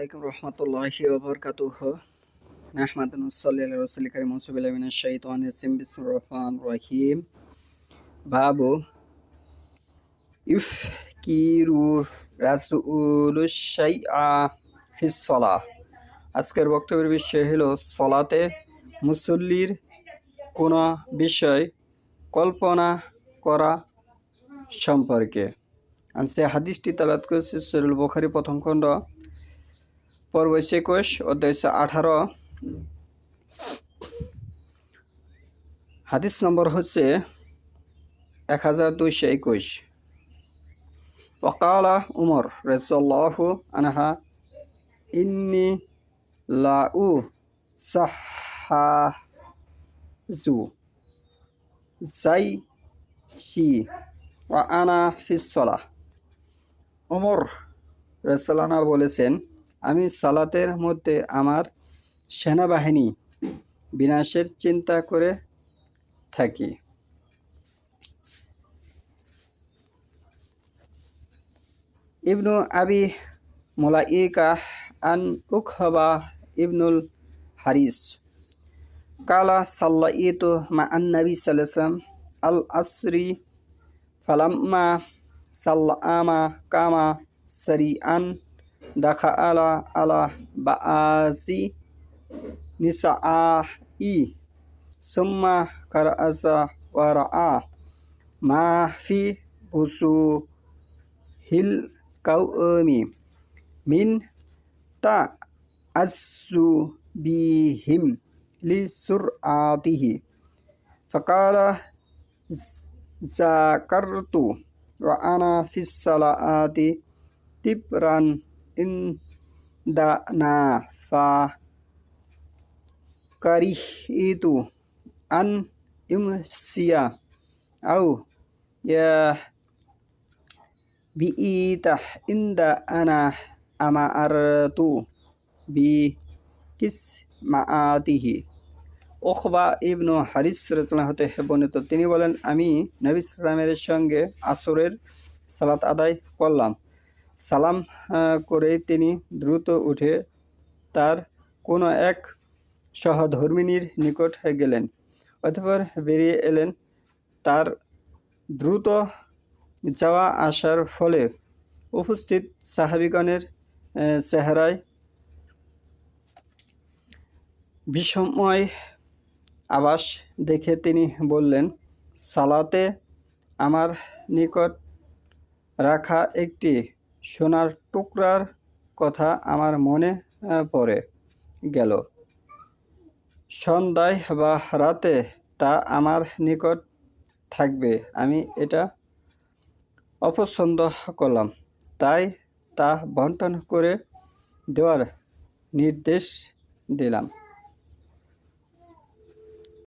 আলাইকুম রহমতুল্লাহি ওয়া বারাকাতুহু। নাহমাদু ওয়া নুসাল্লি আলা রাসূলিল কারীম আউযু বিল্লাহি মিনাশ শাইতানির রাজিম বিসমিল্লাহির রহমানির রহিম। বাবু ইফকিরু রাসূলুশ শাইআ ফিস সালাহ। আজকের বক্তব্যের বিষয় হলো সালাতে মুসল্লির কোন বিষয় কল্পনা করা সম্পর্কে। সে হাদিসটি তেলাওয়াত করেছে সহিহ বুখারী প্রথম খণ্ড পর্ব ২১ অধ্যায় 18, হাদিস নম্বর হচ্ছে 1221। ওয়াকালা উমর রাদিয়াল্লাহু আনহা ইন্নী লাউ সাহাজু জাইশি ওয়া আনা ফিস সালাহ। ওমর রাদিয়াল্লাহু আনহু বলেছেন, আমি সালাতের মধ্যে আমার সেনাবাহিনী বিনাশের চিন্তা করে থাকি। ইবনু আবি মুলাইকা আন উকবা ইবনুল হারিস কালা সাল্লাইতু মা আন-নবী সাল্লাল্লাহু আলাইহি ওয়াসাল্লাম আল আসরি ফালাম্মা সাল্লামা কামা সারিআন দাখালা আলা বাআজি নিসাই সুম্মা কারাআসা ওয়া রাআ মা ফি বুসুহিল কাওমি মিন তাআজ্জুবিহিম লিসুরআতিহি ফাকালা যাকারতু ওয়া আনা ফিস সালাতি তিবরান ইনদানা ফা কারিহিতু আন ইমসিয়া আও ইয়া বিইতা ইনদা আনা আমারতু বি কিসমাআতিহি। উকবা ইবনু হারিস রাদিয়াল্লাহু হতে বর্ণিত, তিনি বলেন, আমি নবী সাল্লাল্লাহু সঙ্গে আসরের সালাত আদায় করলাম। সালাম করে তিনি দ্রুত উঠে তার কোনো এক সহধর্মিনীর নিকট গেলেন, অতঃপর বেরিয়ে এলেন। তার দ্রুত যাওয়া আসার ফলে উপস্থিত সাহাবীগণের চেহারায় বিস্ময় আভাস দেখে তিনি বললেন, সালাতে আমার নিকট রাখা একটি সোনার টুকরার কথা আমার মনে পড়ে গেল। সন্ধ্যায় বা রাতে তা আমার নিকট থাকবে। আমি এটা অপছন্দ করলাম, তাই তা বন্টন করে দেওয়ার নির্দেশ দিলাম।